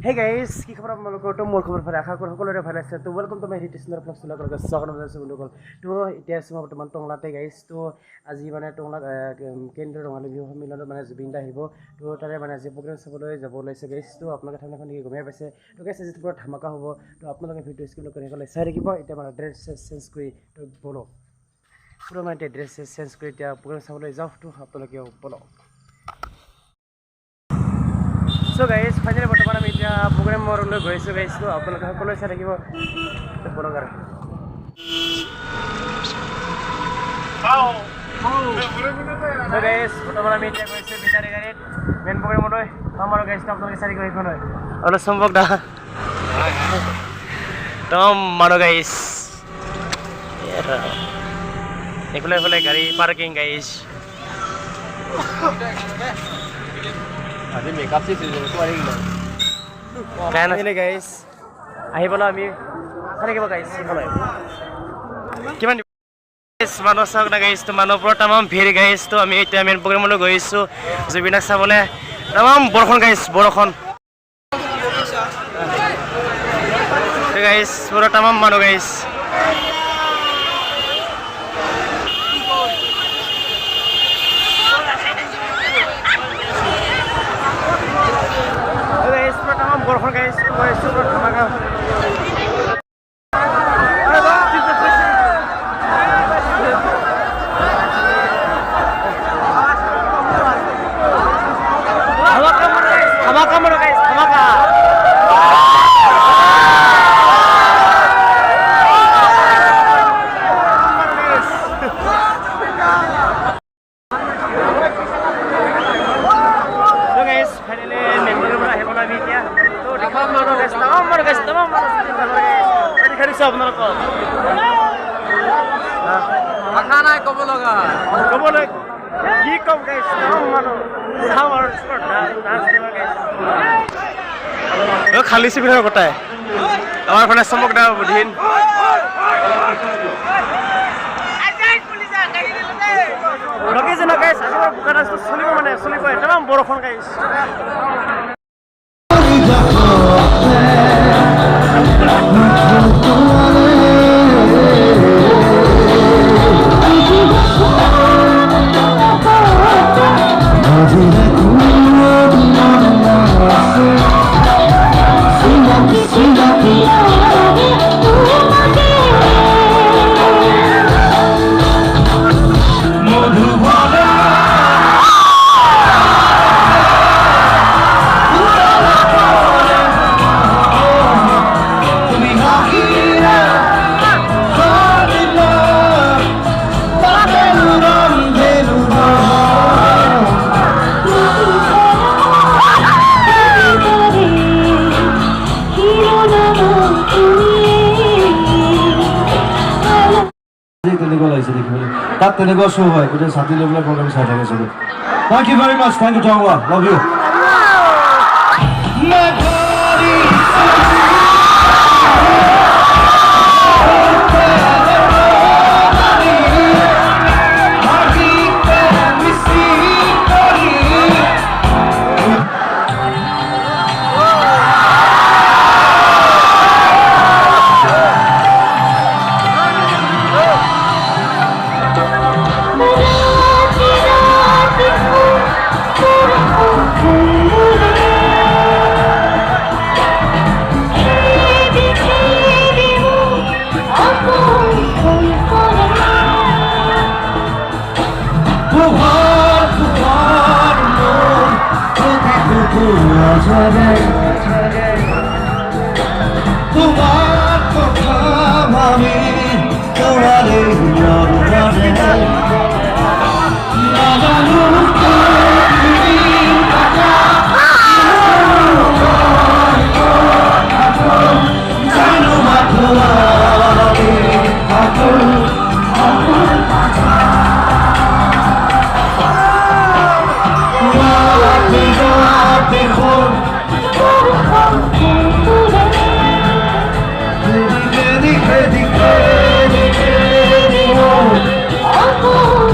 Hey guys, কি খবৰ আপোনালোকৰ? তো মোৰ খবৰ ভালে, আশা কৰোঁ সকলোৰে ভালে আছে। তো ৱেলকাম টু মাই হিট স্নাৰ ব্লগছ লগত স্বাগতম জনাইছোঁ বন্ধুসকল। তো এতিয়া আছোঁ মই বৰ্তমান টংলাতে গাইছ। তো আজি মানে টংলাত কেন্দ্ৰীয় ৰঙালী বিহু সন্মিলনত মানে জুবিন দা আহিব। তো তাৰে মানে আজি প্ৰগ্ৰেম চাবলৈ যাব ওলাইছে গাইছ। তো আপোনালোকে ঠাণ্ডাখন দেখি গমেই পাইছে। তো গাইছ আজি পুৰা ধামাকা হ'ব। তো আপোনালোকে ভিডিঅ' স্ক্ৰীন কৰি সকলোৱে চাই থাকিব। এতিয়া মানে ড্ৰেছ চেঞ্জ কৰি তো ব'লক। পুৰা মানে এতিয়া ড্ৰেছ চেঞ্জ কৰি এতিয়া প্ৰগ্ৰেম চাবলৈ যাওঁ। তো আপোনালোকেও ব'লক। So guys, finally বৰ্তমান আমি এতিয়া প্ৰগ্ৰেমলৈ গৈছোঁ গাইছ। তো আপোনালোকে সকলোৱে চাই থাকিব বলক আৰু so guys, বৰ্তমান আমি এতিয়া গৈছোঁ বেটাৰী গাড়ীত মেইন প্ৰগ্ৰেমলৈ আমাৰ গাইছ। তো আপোনালোকে চাই থাকিব এইখন হয় অলপ সম্ভৱ দা একদম মানুহ গাইছ। এইফালে এইফালে গাড়ী পাৰ্কিং গাইছ। আজি মেকআপ গান আহিলে গাইছ। আহি পেলাই আমি চাই থাকিব গাইছ। কিমান মানুহ চাওক না গাইছ। তো মানুহৰ পৰা তামাম ভিৰ গাইছ। তো আমি এতিয়া মেইন প্ৰগ্ৰেমলৈ গৈছোঁ জুবিনক চাবলৈ। তামাম বৰষুণ গাইছ, বৰষুণ গাইছ। পুৰা তামাম মানুহ গাইছ। বৰষুণ গাইছ ধামাকা। খালি চিবিৰ গোটাই আমাৰ ফালে চমক দা বুধিন বাকী যেন গাইছ। আজিৰ বোকাটো চলিব মানে চলিব একদম বৰষুণ গাইছ। তাত তেনেকুৱা শ্ব' হয়, গোটেই ছাতি লৈ পেলাই প্ৰগ্ৰেম চাই থাকে চবে। Thank you very much, thank you টংলা, লাভ ইউ। তোমার কথা ভাবি তোমারে Oh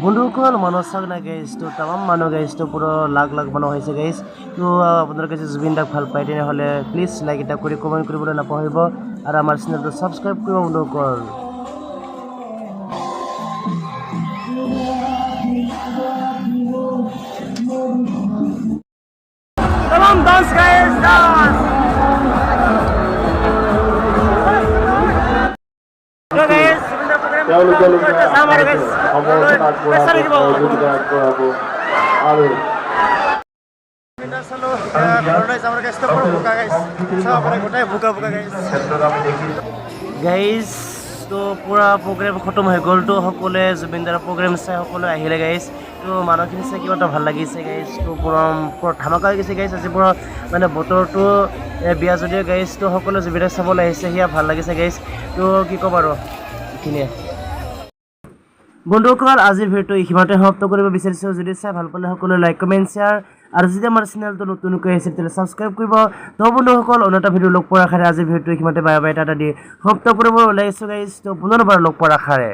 বন্ধুসকল মানুহ চাওক না গাইজ তো তামাম মানুহ গাইজ তো পুরো লাখ লাখ মানুহ হৈছে গাইজ তো আপোনালোকে যদি জুবিন দাক ভাল পায় তেনেহ'লে প্লিজ লাইক এটা কৰি কমেণ্ট কৰিবলৈ নাপাহৰিব আৰু আমাৰ চেনেলটো ছাবস্ক্ৰাইব কৰিব বন্ধুসকল তামাম ডান্স গাইজ ডান্স গাইজ তো পুৰা প্ৰগ্ৰেম খতম হৈ গ'ল তো সকলোৱে জুবিন দাৰ প্ৰগ্ৰেম চাই সকলোৱে আহিলে গাইজ তো মানুহখিনি চাই কিবা এটা ভাল লাগিছে গাইজ তো পুৰা ধামাকা হৈ গৈছে গাইজ আজি পুৰা মানে বতৰটো বিয়া যদিও গাইজ তো সকলোৱে জুবিন দাক চাবলৈ আহিছে সেয়া ভাল লাগিছে গাইজ তো কি ক'ম আৰু এইখিনিয়ে বন্ধুসকল আজিৰ ভিডিঅ'টো এইখিনিতে সমাপ্ত কৰিব বিচাৰিছোঁ যদি চাই ভাল পালে সকলোৱে লাইক কমেণ্ট শ্বেয়াৰ আৰু যদি আমাৰ চেনেলটো নতুনকৈ আহিছে তেতিয়াহ'লে ছাবস্ক্ৰাইব কৰিব তো বন্ধুসকল অন্য এটা ভিডিঅ' লগ পোৱাৰ আশাৰে আজিৰ ভিডিঅ'টো এইখিনিতে বাই বাই টাটা দি সমাপ্ত কৰিব ওলাইছোঁ গাইজ তো পুনৰবাৰ লগ পোৱাৰ আশাৰে